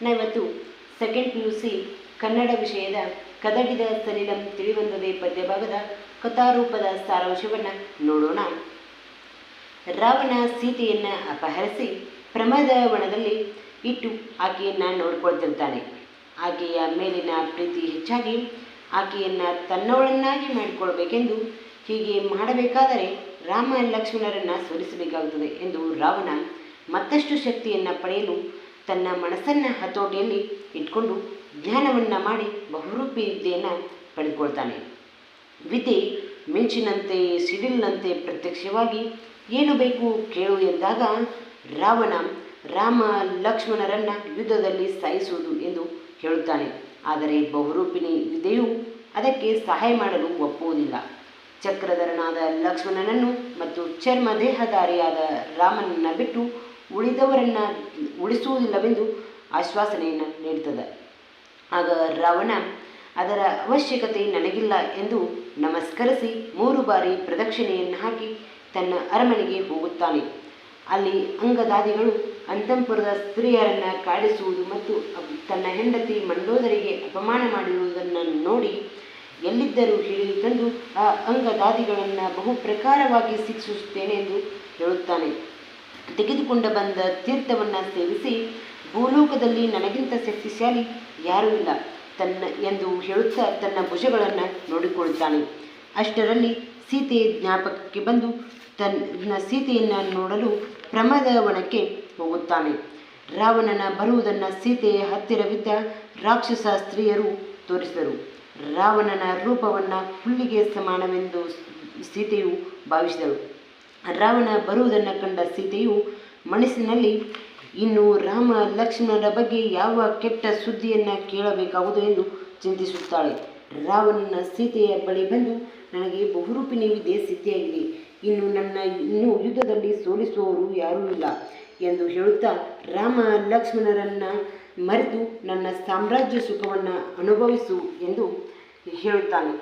ನಾವು ಇವತ್ತು second PUC Kannada ವಿಷಯದ ಕದಡಿದ ಸಲಿಲಂ ತಿಳಿಬಂದದೆ ಪದ್ಯಭಾಗದ ಕಥಾರೂಪದ ಸಾರಾಂಶವನ್ನು ನೋಡೋಣ. ರಾವಣ ಸೀತೆಯನ್ನು ಅಪಹರಿಸಿ ಪ್ರಮದವನದಲ್ಲಿ ಇಟ್ಟು ಆಕೆಯನ್ನು ನೋಡಿಕೊಳ್ತಿರ್ತಾನೆ. ಆಕೆಯ ಮೇಲಿನ ಪ್ರೀತಿ ಹೆಚ್ಚಾಗಿ ಆಕೆಯನ್ನು ತನ್ನವಳನ್ನಾಗಿ ಮಾಡಿಕೊಳ್ಬೇಕೆಂದು, ಹೀಗೆ ಮಾಡಬೇಕಾದರೆ ರಾಮ ಲಕ್ಷ್ಮಣರನ್ನು ಸೋಲಿಸಬೇಕಾಗುತ್ತದೆ ಎಂದು ರಾವಣ ಮತ್ತಷ್ಟು ಶಕ್ತಿಯನ್ನು ಪಡೆಯಲು ತನ್ನ ಮನಸ್ಸನ್ನು ಹತೋಟಿಯಲ್ಲಿ ಇಟ್ಕೊಂಡು ಜ್ಞಾನವನ್ನು ಮಾಡಿ ಬಹುರೂಪಿ ವಿದ್ಯೆಯನ್ನು ಪಡೆದುಕೊಳ್ತಾನೆ. ವಿದ್ಯೆ ಮಿಂಚಿನಂತೆ ಸಿಡಿಲಿನಂತೆ ಪ್ರತ್ಯಕ್ಷವಾಗಿ ಏನು ಬೇಕು ಕೇಳು ಎಂದಾಗ ರಾವಣ ರಾಮ ಲಕ್ಷ್ಮಣರನ್ನು ಯುದ್ಧದಲ್ಲಿ ಸಾಯಿಸುವುದು ಎಂದು ಹೇಳುತ್ತಾನೆ. ಆದರೆ ಬಹುರೂಪಿಣಿ ವಿದ್ಯೆಯು ಅದಕ್ಕೆ ಸಹಾಯ ಮಾಡಲು ಒಪ್ಪುವುದಿಲ್ಲ. ಚಕ್ರಧರನಾದ ಲಕ್ಷ್ಮಣನನ್ನು ಮತ್ತು ಚರ್ಮದೇಹಧಾರಿಯಾದ ರಾಮನನ್ನು ಬಿಟ್ಟು ಉಳಿದವರನ್ನು ಉಳಿಸುವುದಿಲ್ಲವೆಂದು ಆಶ್ವಾಸನೆಯನ್ನು ನೀಡುತ್ತದೆ. ಆಗ ರಾವಣ ಅದರ ಅವಶ್ಯಕತೆ ನನಗಿಲ್ಲ ಎಂದು ನಮಸ್ಕರಿಸಿ 3 ಬಾರಿ ಪ್ರದಕ್ಷಿಣೆಯನ್ನು ಹಾಕಿ ತನ್ನ ಅರಮನೆಗೆ ಹೋಗುತ್ತಾನೆ. ಅಲ್ಲಿ ಅಂಗದಾದಿಗಳು ಅಂತಃಪುರದ ಸ್ತ್ರೀಯರನ್ನು ಕಾಡಿಸುವುದು ಮತ್ತು ತನ್ನ ಹೆಂಡತಿ ಮಂಡೋದರಿಗೆ ಅಪಮಾನ ಮಾಡಿರುವುದನ್ನು ನೋಡಿ ಎಲ್ಲಿದ್ದರೂ ಹಿಡಿದು ತಂದು ಆ ಅಂಗದಾದಿಗಳನ್ನು ಬಹು ಪ್ರಕಾರವಾಗಿ ಶಿಕ್ಷಿಸುತ್ತೇನೆ ಎಂದು ಹೇಳುತ್ತಾನೆ. ತೆಗೆದುಕೊಂಡು ಬಂದ ತೀರ್ಥವನ್ನು ಸೇವಿಸಿ ಭೂಲೋಕದಲ್ಲಿ ನನಗಿಂತ ಶಕ್ತಿಶಾಲಿ ಯಾರೂ ಇಲ್ಲ ಎಂದು ಹೇಳುತ್ತಾ ತನ್ನ ಭುಜಗಳನ್ನು ನೋಡಿಕೊಳ್ಳುತ್ತಾನೆ. ಅಷ್ಟರಲ್ಲಿ ಸೀತೆ ಜ್ಞಾಪಕಕ್ಕೆ ಬಂದು ತನ್ನ ಸೀತೆಯನ್ನು ನೋಡಲು ಪ್ರಮದವನಕ್ಕೆ ಹೋಗುತ್ತಾನೆ. ರಾವಣನ ಬರುವುದನ್ನು ಸೀತೆಯ ಹತ್ತಿರವಿದ್ದ ರಾಕ್ಷಸ ಸ್ತ್ರೀಯರು ತೋರಿಸಿದರು. ರಾವಣನ ರೂಪವನ್ನು ಹುಲ್ಲಿಗೆ ಸಮಾನವೆಂದು ಸೀತೆಯು ಭಾವಿಸಿದಳು. ರಾವಣ ಬರುವುದನ್ನು ಕಂಡ ಸೀತೆಯು ಮನಸ್ಸಿನಲ್ಲಿ ಇನ್ನು ರಾಮ ಲಕ್ಷ್ಮಣರ ಬಗ್ಗೆ ಯಾವ ಕೆಟ್ಟ ಸುದ್ದಿಯನ್ನು ಕೇಳಬೇಕಾಗುವುದು ಎಂದು ಚಿಂತಿಸುತ್ತಾಳೆ. ರಾವಣನ ಸೀತೆಯ ಬಳಿ ಬಂದು, ನನಗೆ ಬಹುರೂಪಿಣಿ ವಿದ್ಯೆ ಸಿದ್ಧಿಯಾಗಿದೆ, ಇನ್ನೂ ಯುದ್ಧದಲ್ಲಿ ಸೋಲಿಸುವವರು ಯಾರೂ ಇಲ್ಲ ಎಂದು ಹೇಳುತ್ತಾ ರಾಮ ಲಕ್ಷ್ಮಣರನ್ನು ಮರೆತು ನನ್ನ ಸಾಮ್ರಾಜ್ಯ ಸುಖವನ್ನು ಅನುಭವಿಸು ಎಂದು ಹೇಳುತ್ತಾನೆ.